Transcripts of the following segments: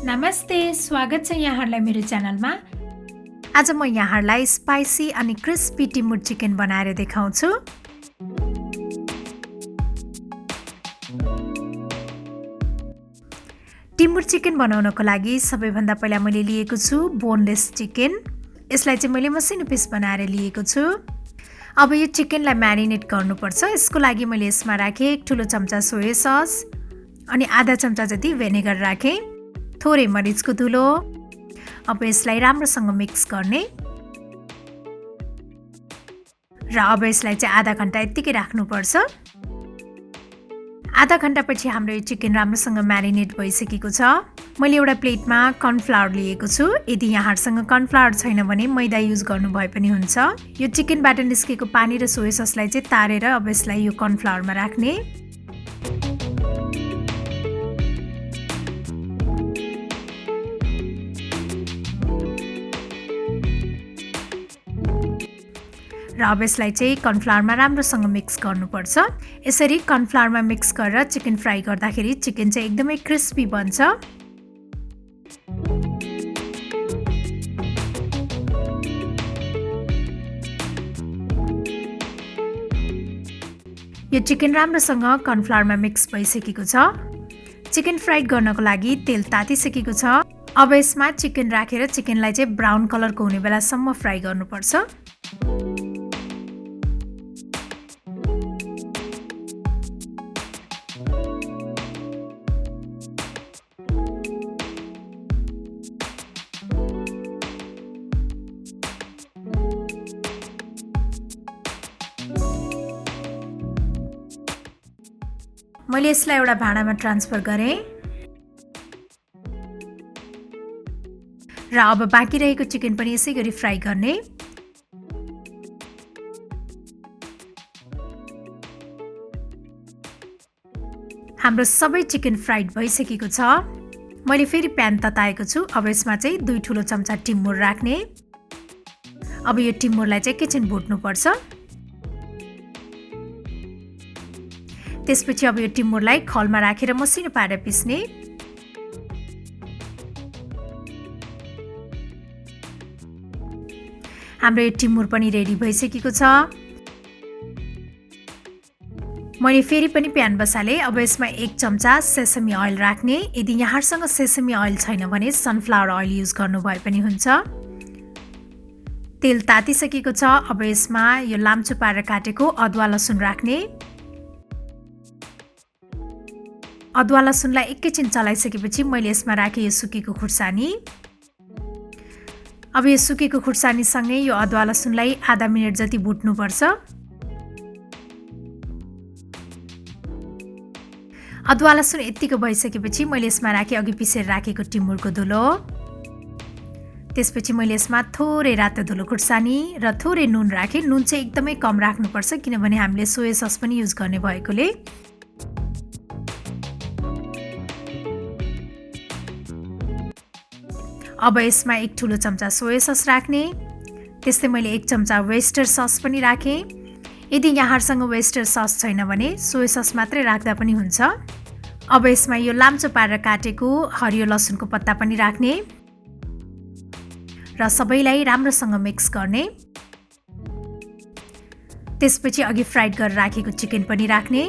नमस्ते, स्वागत छ यहाँहरूलाई मेरो च्यानलमा। आज म यहाँहरूलाई स्पाइसी अनि क्रिस्पी टिमुर चिकन बनाएर देखाउँछु। टिमुर चिकन बनाउनको लागि सबैभन्दा पहिला मैले लिएको छु बोनलेस चिकन। यसलाई चाहिँ मैले मसिनो पिस बनाएर लिएको छु। अब यो चिकनलाई म्यारिनेट गर्नुपर्छ। यसको लागि मैले यसमा राखेँ 1 ठुलो चम्चा सोया सस अनि आधा चम्चा जति भेनेगर राखेँ, थोरै मरिचको धुलो। अब यसलाई राम्रोसँग मिक्स गर्ने र अब यसलाई चाहिँ आधा घण्टा यत्तिकै राख्नुपर्छ। आधा घण्टापछि हाम्रो यो चिकन राम्रोसँग म्यारिनेट भइसकेको छ। मैले एउटा प्लेटमा कर्नफ्लावर लिएको छु। यदि यहाँहरूसँग कर्नफ्लावर छैन भने मैदा युज गर्नुभए पनि हुन्छ। यो चिकनबाट निस्केको पानी र सोया ससलाई चाहिँ तारेर अब यसलाई यो कर्नफ्लावरमा राख्ने र अब यसलाई चाहिँ कर्नफ्लावरमा राम्रोसँग मिक्स गर्नुपर्छ। यसरी कर्नफ्लावरमा मिक्स गरेर चिकन फ्राई गर्दाखेरि चिकन चाहिँ एकदमै क्रिस्पी बन्छ। यो चिकन राम्रोसँग कर्नफ्लावरमा मिक्स भइसकेको छ। चिकन फ्राई गर्नको लागि तेल तातिसकेको छ। अब यसमा चिकन राखेर चिकनलाई चाहिँ ब्राउन कलरको हुने बेलासम्म फ्राई गर्नुपर्छ। मैले यसलाई एउटा भाँडामा ट्रान्सफर गरेँ र अब बाँकी रहेको चिकन पनि यसै गरी फ्राई गर्ने। हाम्रो सबै चिकन फ्राइड भइसकेको छ। मैले फेरि प्यान तताएको छु। अब यसमा चाहिँ 2 ठुलो चम्चा टिमुर राख्ने। अब यो टिमुरलाई चाहिँ एकैछिन भुट्नुपर्छ। त्यसपछि अब यो टिमुरलाई खलमा राखेर मसिनो पारेर पिस्ने। हाम्रो यो टिमुर पनि रेडी भइसकेको छ। मैले फेरि पनि प्यान बसालेँ। अब यसमा 1 चम्चा सेसमी ओइल राख्ने। यदि यहाँसँग सेसमी ओइल छैन भने सनफ्लावर ओइल युज गर्नुभए पनि हुन्छ। तेल तातिसकेको छ। अब यसमा यो लाम्चो पारेर काटेको अदुवा लसुन राख्ने। अदुवा लसुनलाई एकैछिन चलाइसकेपछि मैले यसमा राखेँ यो सुकेको खुर्सानी। अब यो सुकेको खुर्सानीसँगै यो अदुवा लसुनलाई आधा मिनट जति भुट्नुपर्छ। अदुवा लसुन यत्तिको भइसकेपछि मैले यसमा राखेँ अघि पिसेर राखेको टिमुरको धुलो। त्यसपछि मैले यसमा थोरै रातो धुलो खुर्सानी र थोरै नुन राखेँ। नुन चाहिँ एकदमै कम राख्नुपर्छ किनभने हामीले सोया सस पनि युज गर्ने भएकोले। अब यसमा 1 ठुलो चम्चा सोया सस राख्ने। त्यस्तै मैले 1 चम्चा वेस्टर सस पनि राखेँ। यदि यहाँहरूसँग वेस्टर सस छैन भने सोया सस मात्रै राख्दा पनि हुन्छ। अब यसमा यो लाम्चो पारेर काटेको हरियो लसुनको पत्ता पनि राख्ने र सबैलाई राम्रोसँग मिक्स गर्ने। त्यसपछि अघि फ्राइड गरेर राखेको चिकन पनि राख्ने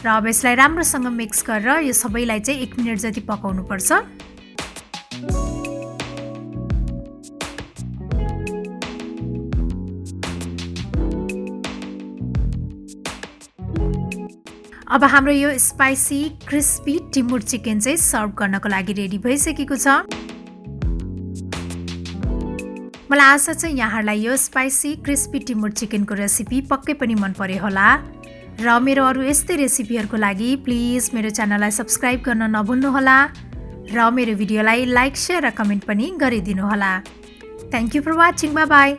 र अब यसलाई राम्रोसँग मिक्स गरेर यो सबैलाई चाहिँ 1 मिनट जति पकाउनुपर्छ। अब हाम्रो यो स्पाइसी क्रिस्पी टिमुर चिकन चाहिँ सर्भ गर्नको लागि रेडी भइसकेको छ। मलाई आशा छ यहाँहरूलाई यो स्पाइसी क्रिस्पी टिमुर चिकनको रेसिपी पक्कै पनि मन पर्यो होला र मेरो अरू यस्तै रेसिपीहरूको लागि प्लिज मेरो च्यानललाई सब्स्क्राइब गर्न नभुल्नुहोला र मेरो भिडियोलाई लाइक, शेयर र कमेन्ट पनि गरिदिनु होला। Thank you for watching. Bye by.